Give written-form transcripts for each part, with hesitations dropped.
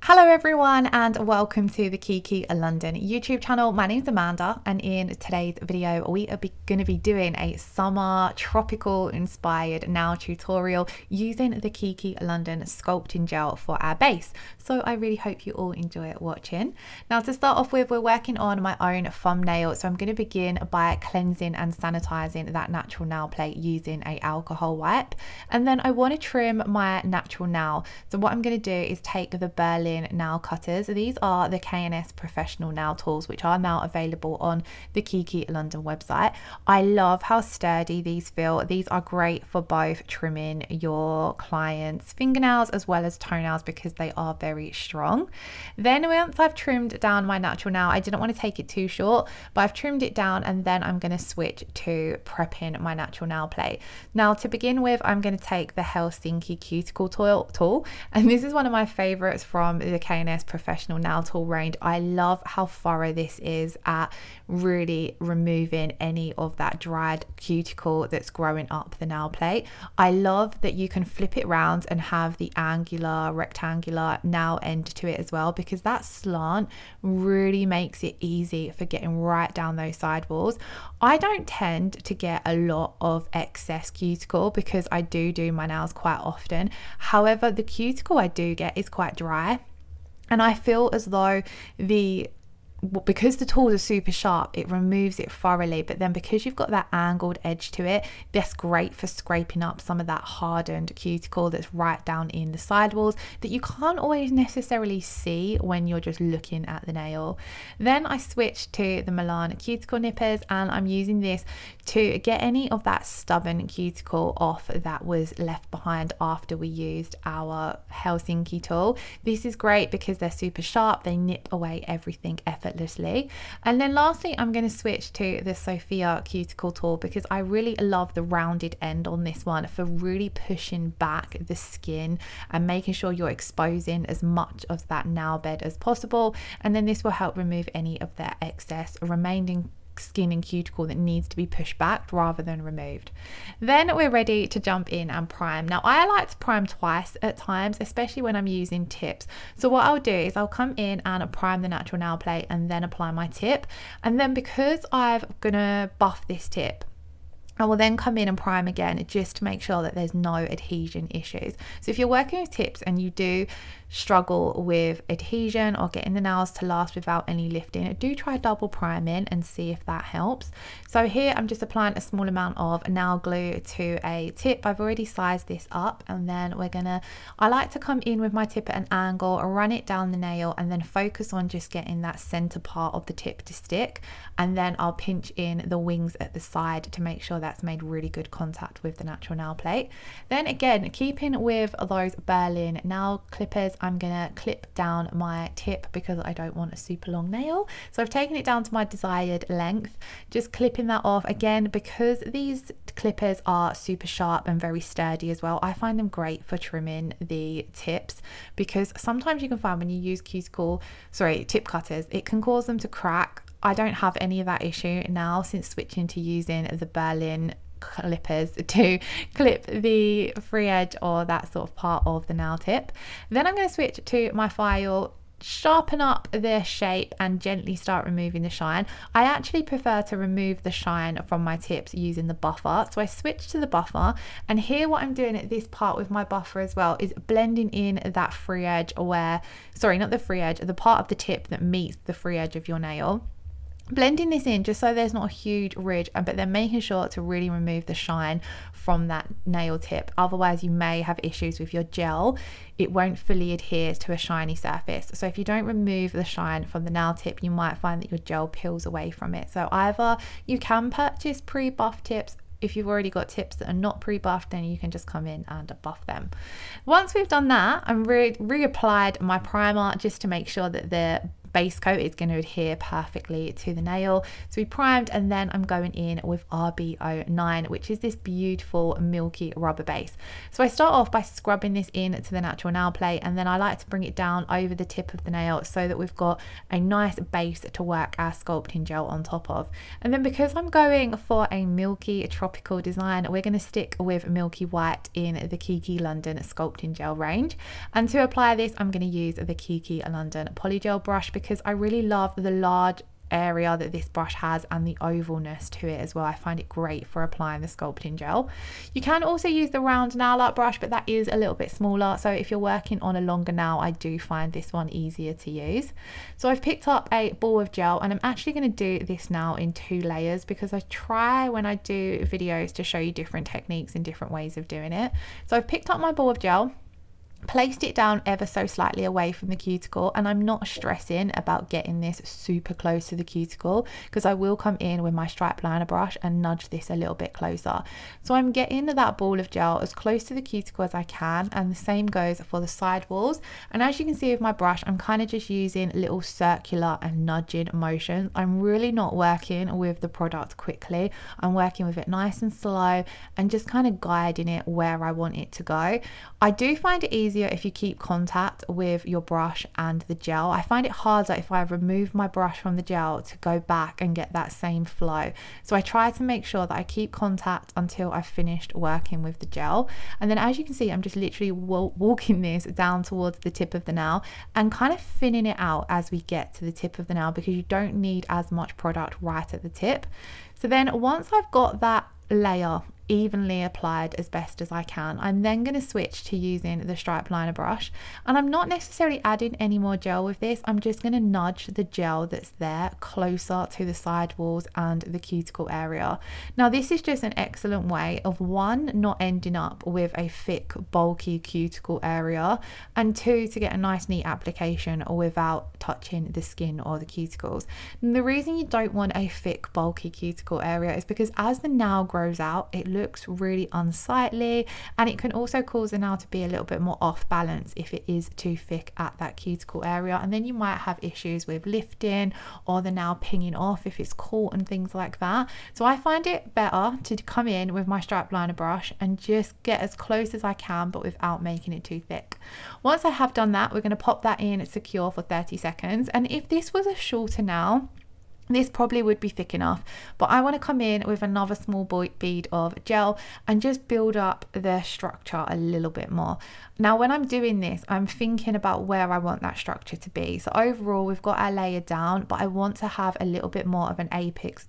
Hello everyone and welcome to the Kiki London YouTube channel. My name is Amanda and in today's video we are going to be doing a summer tropical inspired nail tutorial using the Kiki London sculpting gel for our base. So I really hope you all enjoy watching. Now to start off with, we're working on my own thumbnail, so I'm going to begin by cleansing and sanitizing that natural nail plate using a alcohol wipe, and then I want to trim my natural nail. So what I'm going to do is take the Berlin nail cutters. These are the K&S professional nail tools, which are now available on the Kiki London website. I love how sturdy these feel. These are great for both trimming your clients' fingernails as well as toenails because they are very strong. Then once I've trimmed down my natural nail, I didn't want to take it too short, but I've trimmed it down, and then I'm going to switch to prepping my natural nail plate. Now to begin with, I'm going to take the Helsinki cuticle tool, and this is one of my favorites from the K&S professional nail tool range. I love how thorough this is at really removing any of that dried cuticle that's growing up the nail plate. I love that you can flip it round and have the angular rectangular nail end to it as well, because that slant really makes it easy for getting right down those sidewalls. I don't tend to get a lot of excess cuticle because I do my nails quite often. However, the cuticle I do get is quite dry, and I feel as though because the tools are super sharp, it removes it thoroughly, but then because you've got that angled edge to it, that's great for scraping up some of that hardened cuticle that's right down in the sidewalls that you can't always necessarily see when you're just looking at the nail. Then I switched to the Milan cuticle nippers, and I'm using this to get any of that stubborn cuticle off that was left behind after we used our Helsinki tool. This is great because they're super sharp, they nip away everything effortlessly. And then lastly, I'm going to switch to the Sofia cuticle tool because I really love the rounded end on this one for really pushing back the skin and making sure you're exposing as much of that nail bed as possible, and then this will help remove any of that excess remaining skin and cuticle that needs to be pushed back rather than removed. Then we're ready to jump in and prime. Now I like to prime twice at times, especially when I'm using tips. So what I'll do is I'll come in and prime the natural nail plate and then apply my tip, and then because I'm gonna buff this tip, I will then come in and prime again just to make sure that there's no adhesion issues. So if you're working with tips and you do struggle with adhesion or getting the nails to last without any lifting, do try double priming and see if that helps. So here I'm just applying a small amount of nail glue to a tip. I've already sized this up, and then I like to come in with my tip at an angle, run it down the nail, and then focus on just getting that center part of the tip to stick, and then I'll pinch in the wings at the side to make sure that's made really good contact with the natural nail plate. Then again, keeping with those Berlin nail clippers, I'm gonna clip down my tip because I don't want a super long nail. So I've taken it down to my desired length, just clipping that off. Again, because these clippers are super sharp and very sturdy as well, I find them great for trimming the tips, because sometimes you can find when you use tip cutters, it can cause them to crack. I don't have any of that issue now since switching to using the Berlin clippers to clip the free edge or that sort of part of the nail tip. Then I'm going to switch to my file, sharpen up the shape and gently start removing the shine. I actually prefer to remove the shine from my tips using the buffer, so I switch to the buffer, and here what I'm doing at this part with my buffer as well is blending in that free edge, the part of the tip that meets the free edge of your nail. Blending this in just so there's not a huge ridge, but then making sure to really remove the shine from that nail tip. Otherwise you may have issues with your gel. It won't fully adhere to a shiny surface. So if you don't remove the shine from the nail tip, you might find that your gel peels away from it. So either you can purchase pre-buff tips. If you've already got tips that are not pre-buffed, then you can just come in and buff them. Once we've done that, I'm reapplied my primer just to make sure that the base coat is going to adhere perfectly to the nail. So we primed, and then I'm going in with RB09, which is this beautiful milky rubber base. So I start off by scrubbing this in to the natural nail plate, and then I like to bring it down over the tip of the nail so that we've got a nice base to work our sculpting gel on top of. And then because I'm going for a milky tropical design, we're going to stick with Milky White in the Kiki London sculpting gel range. And to apply this, I'm going to use the Kiki London polygel brush because I really love the large area that this brush has and the ovalness to it as well. I find it great for applying the sculpting gel. You can also use the round nail art brush, but that is a little bit smaller, so if you're working on a longer nail, I do find this one easier to use. So I've picked up a ball of gel, and I'm actually going to do this now in 2 layers because I try when I do videos to show you different techniques and different ways of doing it. So I've picked up my ball of gel, placed it down ever so slightly away from the cuticle, and I'm not stressing about getting this super close to the cuticle because I will come in with my stripe liner brush and nudge this a little bit closer. So I'm getting that ball of gel as close to the cuticle as I can, and the same goes for the side walls. And as you can see with my brush, I'm kind of just using little circular and nudging motions. I'm really not working with the product quickly. I'm working with it nice and slow and just kind of guiding it where I want it to go. I do find it easier if you keep contact with your brush and the gel. I find it harder if I remove my brush from the gel to go back and get that same flow. So I try to make sure that I keep contact until I've finished working with the gel. And then as you can see, I'm just literally walking this down towards the tip of the nail and kind of thinning it out as we get to the tip of the nail because you don't need as much product right at the tip. So then once I've got that layer evenly applied as best as I can, I'm then going to switch to using the stripe liner brush, and I'm not necessarily adding any more gel with this. I'm just going to nudge the gel that's there closer to the side walls and the cuticle area. Now this is just an excellent way of 1, not ending up with a thick bulky cuticle area, and 2, to get a nice neat application without touching the skin or the cuticles. And the reason you don't want a thick bulky cuticle area is because as the nail grows out, it looks really unsightly, and it can also cause the nail to be a little bit more off balance if it is too thick at that cuticle area, and then you might have issues with lifting or the nail pinging off if it's caught and things like that. So I find it better to come in with my stripe liner brush and just get as close as I can but without making it too thick. Once I have done that, we're going to pop that in secure for 30 seconds, and if this was a shorter nail, this probably would be thick enough, but I want to come in with another small bead of gel and just build up the structure a little bit more. Now when I'm doing this, I'm thinking about where I want that structure to be. So overall we've got our layer down, but I want to have a little bit more of an apex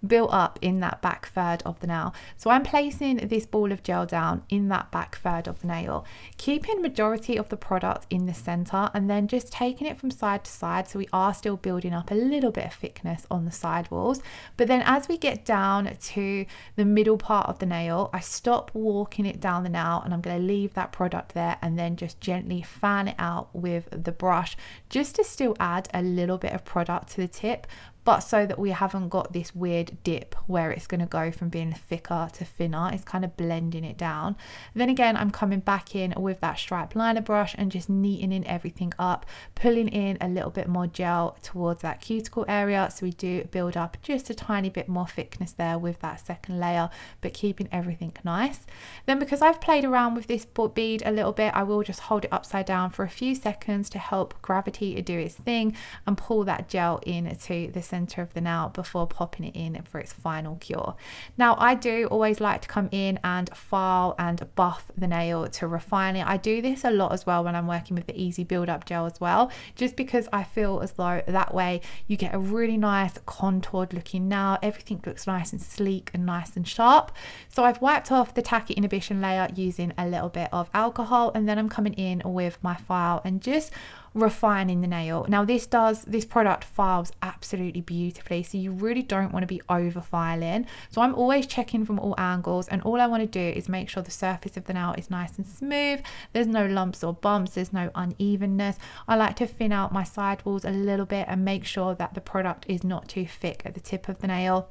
built up in that back third of the nail. So I'm placing this ball of gel down in that back third of the nail, keeping majority of the product in the center, and then just taking it from side to side, so we are still building up a little bit of thickness on the side walls. But then as we get down to the middle part of the nail, I stop walking it down the nail and I'm going to leave that product there and then just gently fan it out with the brush, just to still add a little bit of product to the tip, but so that we haven't got this weird dip where it's going to go from being thicker to thinner. It's kind of blending it down. Then again, I'm coming back in with that stripe liner brush and just neatening everything up, pulling in a little bit more gel towards that cuticle area, so we do build up just a tiny bit more thickness there with that second layer, but keeping everything nice. Then because I've played around with this bead a little bit, I will just hold it upside down for a few seconds to help gravity do its thing and pull that gel into the center of the nail before popping it in for its final cure. Now I do always like to come in and file and buff the nail to refine it. I do this a lot as well when I'm working with the easy build up gel as well, just because I feel as though that way you get a really nice contoured looking nail. Everything looks nice and sleek and nice and sharp. So I've wiped off the tacky inhibition layer using a little bit of alcohol, and then I'm coming in with my file and just refining the nail. Now this product files absolutely beautifully, so you really don't want to be over filing. So I'm always checking from all angles, and all I want to do is make sure the surface of the nail is nice and smooth, there's no lumps or bumps, there's no unevenness. I like to thin out my side walls a little bit and make sure that the product is not too thick at the tip of the nail.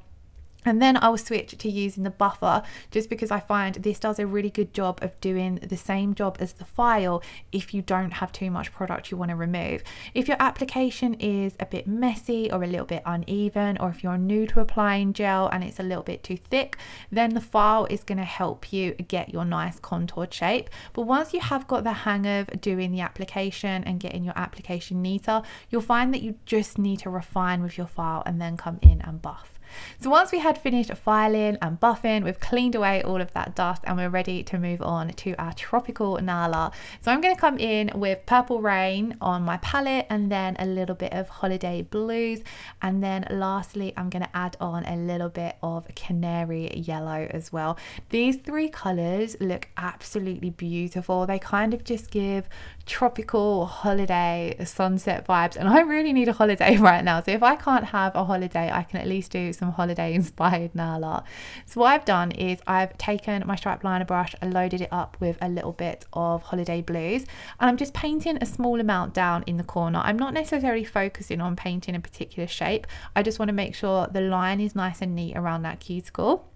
And then I will switch to using the buffer, just because I find this does a really good job of doing the same job as the file if you don't have too much product you want to remove. If your application is a bit messy or a little bit uneven, or if you're new to applying gel and it's a little bit too thick, then the file is going to help you get your nice contoured shape. But once you have got the hang of doing the application and getting your application neater, you'll find that you just need to refine with your file and then come in and buff. So once we had finished filing and buffing, we've cleaned away all of that dust and we're ready to move on to our tropical nail art. So I'm going to come in with Purple Rain on my palette, and then a little bit of Holiday Blues, and then lastly I'm going to add on a little bit of Canary Yellow as well. These three colours look absolutely beautiful. They kind of just give tropical holiday sunset vibes, and I really need a holiday right now. So if I can't have a holiday, I can at least do some holiday inspired nail art. So what I've done is I've taken my striped liner brush and loaded it up with a little bit of Holiday Blues, and I'm just painting a small amount down in the corner. I'm not necessarily focusing on painting a particular shape. I just want to make sure the line is nice and neat around that cuticle.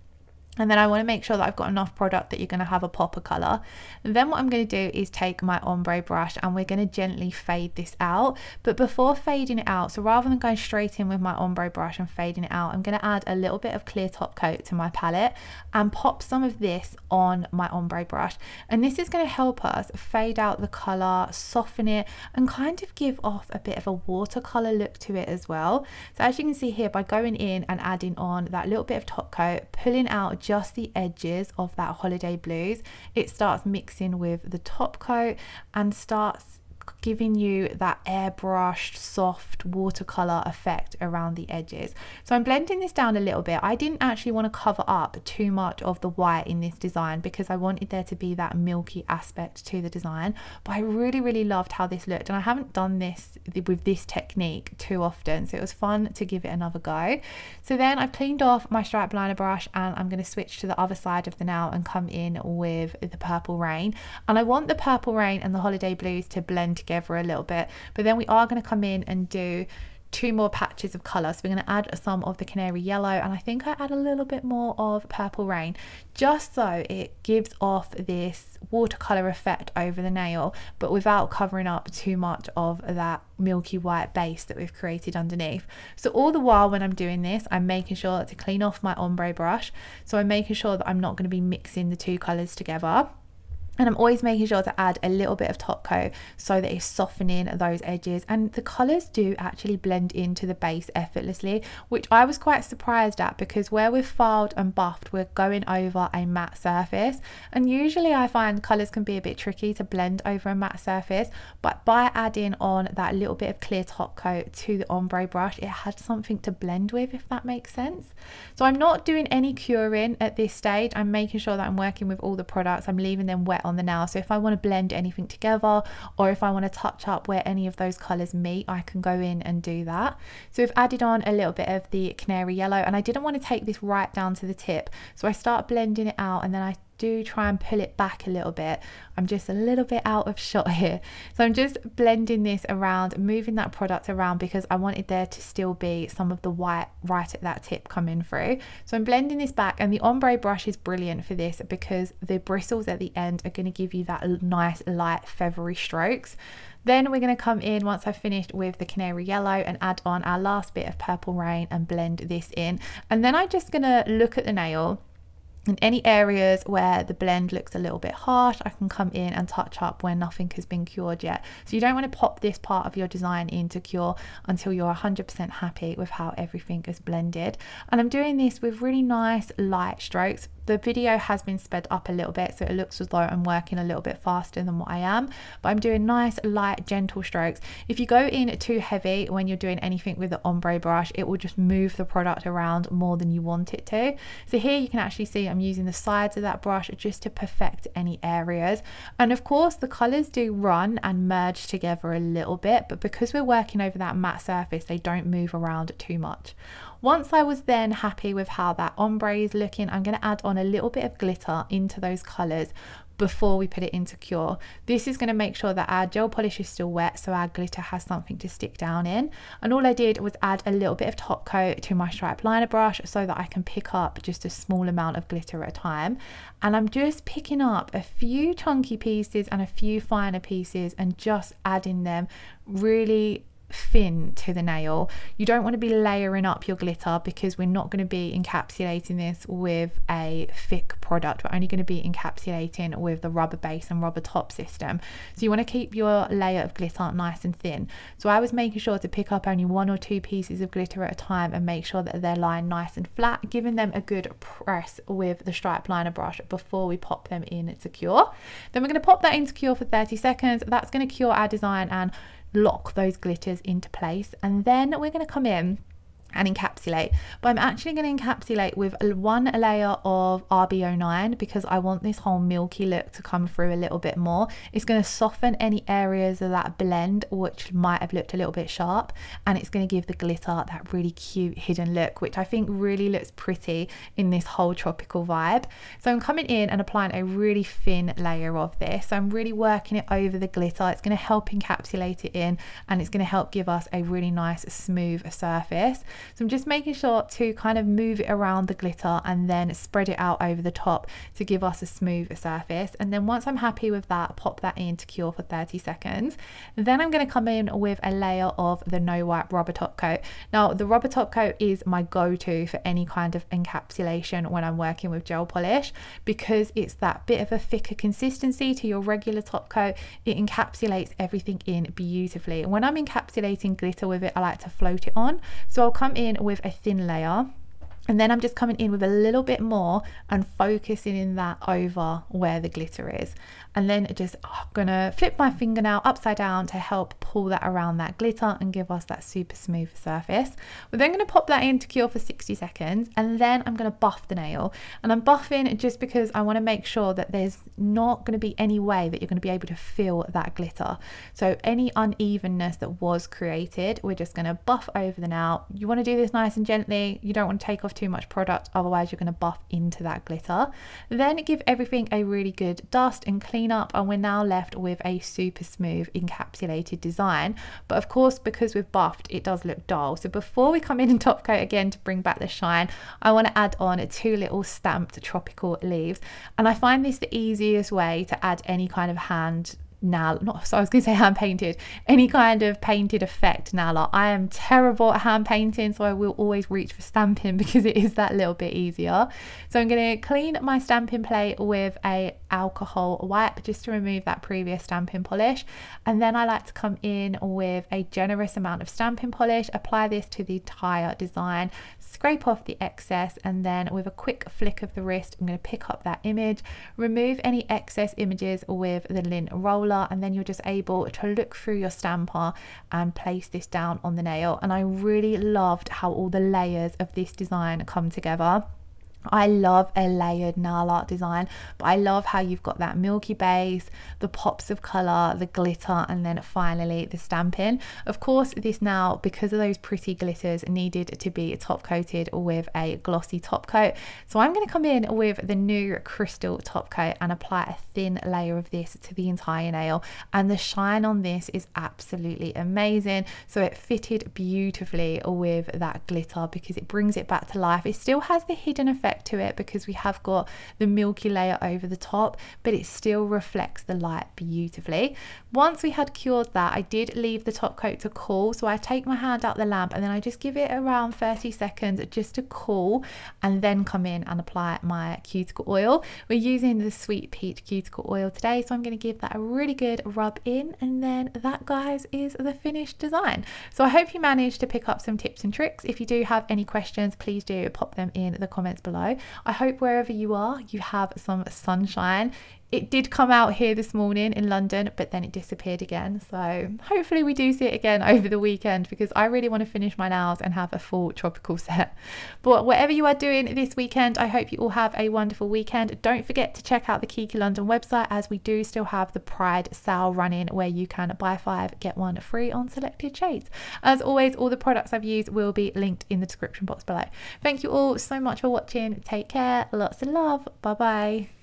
And then I want to make sure that I've got enough product that you're going to have a pop of colour. And then what I'm going to do is take my ombre brush and we're going to gently fade this out. But before fading it out, so rather than going straight in with my ombre brush and fading it out, I'm going to add a little bit of clear top coat to my palette and pop some of this on my ombre brush. And this is going to help us fade out the colour, soften it, and kind of give off a bit of a watercolour look to it as well. So as you can see here, by going in and adding on that little bit of top coat, pulling out just the edges of that Holiday Blues, it starts mixing with the top coat and starts giving you that airbrushed soft watercolor effect around the edges. So I'm blending this down a little bit. I didn't actually want to cover up too much of the white in this design because I wanted there to be that milky aspect to the design, but I really loved how this looked, and I haven't done this with this technique too often, so it was fun to give it another go. So then I've cleaned off my striped liner brush and I'm going to switch to the other side of the nail and come in with the Purple Rain, and I want the Purple Rain and the Holiday Blues to blend together a little bit, but then we are going to come in and do two more patches of colour. So we're going to add some of the Canary Yellow, and I think I add a little bit more of Purple Rain, just so it gives off this watercolour effect over the nail, but without covering up too much of that milky white base that we've created underneath. So all the while when I'm doing this, I'm making sure to clean off my ombre brush, so I'm making sure that I'm not going to be mixing the two colours together. And I'm always making sure to add a little bit of top coat so that it's softening those edges, and the colours do actually blend into the base effortlessly, which I was quite surprised at, because where we've filed and buffed, we're going over a matte surface, and usually I find colours can be a bit tricky to blend over a matte surface, but by adding on that little bit of clear top coat to the ombre brush, it had something to blend with, if that makes sense. So I'm not doing any curing at this stage. I'm making sure that I'm working with all the products. I'm leaving them wet on the nail, so if I want to blend anything together, or if I want to touch up where any of those colors meet, I can go in and do that. So we've added on a little bit of the Canary Yellow, and I didn't want to take this right down to the tip, so I start blending it out, and then I do try and pull it back a little bit. I'm just a little bit out of shot here, so I'm just blending this around, moving that product around, because I wanted there to still be some of the white right at that tip coming through. So I'm blending this back, and the ombre brush is brilliant for this because the bristles at the end are going to give you that nice light feathery strokes. Then we're going to come in, once I've finished with the Canary Yellow, and add on our last bit of Purple Rain and blend this in. And then I'm just going to look at the nail, in any areas where the blend looks a little bit harsh, I can come in and touch up where nothing has been cured yet. So you don't want to pop this part of your design into cure until you're 100% happy with how everything is blended. And I'm doing this with really nice light strokes. The video has been sped up a little bit, so it looks as though I'm working a little bit faster than what I am, but I'm doing nice light gentle strokes. If you go in too heavy when you're doing anything with the ombre brush, it will just move the product around more than you want it to. So here you can actually see I'm using the sides of that brush just to perfect any areas. And of course the colors do run and merge together a little bit, but because we're working over that matte surface, they don't move around too much. Once I was then happy with how that ombre is looking, I'm going to add on a little bit of glitter into those colors, before we put it into cure. This is going to make sure that our gel polish is still wet, so our glitter has something to stick down in. And all I did was add a little bit of top coat to my stripe liner brush so that I can pick up just a small amount of glitter at a time. And I'm just picking up a few chunky pieces and a few finer pieces and just adding them really thin to the nail. You don't want to be layering up your glitter because we're not going to be encapsulating this with a thick product. We're only going to be encapsulating with the rubber base and rubber top system. So you want to keep your layer of glitter nice and thin. So I was making sure to pick up only 1 or 2 pieces of glitter at a time and make sure that they're lying nice and flat, giving them a good press with the stripe liner brush before we pop them in to cure. Then we're going to pop that into cure for 30 seconds. That's going to cure our design and lock those glitters into place, and then we're going to come in and encapsulate. But I'm actually going to encapsulate with 1 layer of RB09 because I want this whole milky look to come through a little bit more. It's going to soften any areas of that blend which might have looked a little bit sharp, and it's going to give the glitter that really cute hidden look, which I think really looks pretty in this whole tropical vibe. So I'm coming in and applying a really thin layer of this. So I'm really working it over the glitter. It's going to help encapsulate it in, and it's going to help give us a really nice smooth surface. So I'm just making sure to kind of move it around the glitter and then spread it out over the top to give us a smooth surface. And then once I'm happy with that, pop that in to cure for 30 seconds. Then I'm going to come in with a layer of the No Wipe rubber top coat. Now the rubber top coat is my go-to for any kind of encapsulation when I'm working with gel polish because it's that bit of a thicker consistency to your regular top coat. It encapsulates everything in beautifully. When I'm encapsulating glitter with it, I like to float it on. So I'll come in with a thin layer, and then I'm just coming in with a little bit more and focusing in that over where the glitter is. And then just gonna flip my fingernail upside down to help pull that around that glitter and give us that super smooth surface. We're then gonna pop that in to cure for 60 seconds, and then I'm gonna buff the nail. And I'm buffing just because I wanna make sure that there's not gonna be any way that you're gonna be able to feel that glitter. So any unevenness that was created, we're just gonna buff over the nail. You wanna do this nice and gently. You don't wanna take off too much product, otherwise you're going to buff into that glitter. Then give everything a really good dust and clean up, and we're now left with a super smooth encapsulated design. But of course, because we've buffed, it does look dull. So before we come in and top coat again to bring back the shine, I want to add on 2 little stamped tropical leaves, and I find this the easiest way to add any kind of hand nail, I was going to say hand painted, any kind of painted effect nail art. I am terrible at hand painting, so I will always reach for stamping because it is that little bit easier. So I'm going to clean my stamping plate with a alcohol wipe just to remove that previous stamping polish, and then I like to come in with a generous amount of stamping polish, apply this to the entire design, scrape off the excess, and then with a quick flick of the wrist I'm going to pick up that image, remove any excess images with the lint roller, and then you're just able to look through your stamper and place this down on the nail. And I really loved how all the layers of this design come together. I love a layered nail art design, but I love how you've got that milky base, the pops of colour, the glitter, and then finally the stamping. Of course, this now, because of those pretty glitters, needed to be top coated with a glossy top coat. So I'm going to come in with the new crystal top coat and apply a thin layer of this to the entire nail, and the shine on this is absolutely amazing. So it fitted beautifully with that glitter because it brings it back to life. It still has the hidden effect to it because we have got the milky layer over the top, but it still reflects the light beautifully. Once we had cured that, I did leave the top coat to cool, so I take my hand out the lamp and then I just give it around 30 seconds just to cool, and then come in and apply my cuticle oil. We're using the Sweet Peach cuticle oil today, so I'm going to give that a really good rub in, and then that, guys, is the finished design. So I hope you managed to pick up some tips and tricks. If you do have any questions, please do pop them in the comments below. I hope wherever you are, you have some sunshine. It did come out here this morning in London, but then it disappeared again. So hopefully we do see it again over the weekend, because I really want to finish my nails and have a full tropical set. But whatever you are doing this weekend, I hope you all have a wonderful weekend. Don't forget to check out the Kiki London website, as we do still have the Pride sale running where you can buy 5 get 1 free on selected shades. As always, all the products I've used will be linked in the description box below. Thank you all so much for watching. Take care. Lots of love. Bye bye.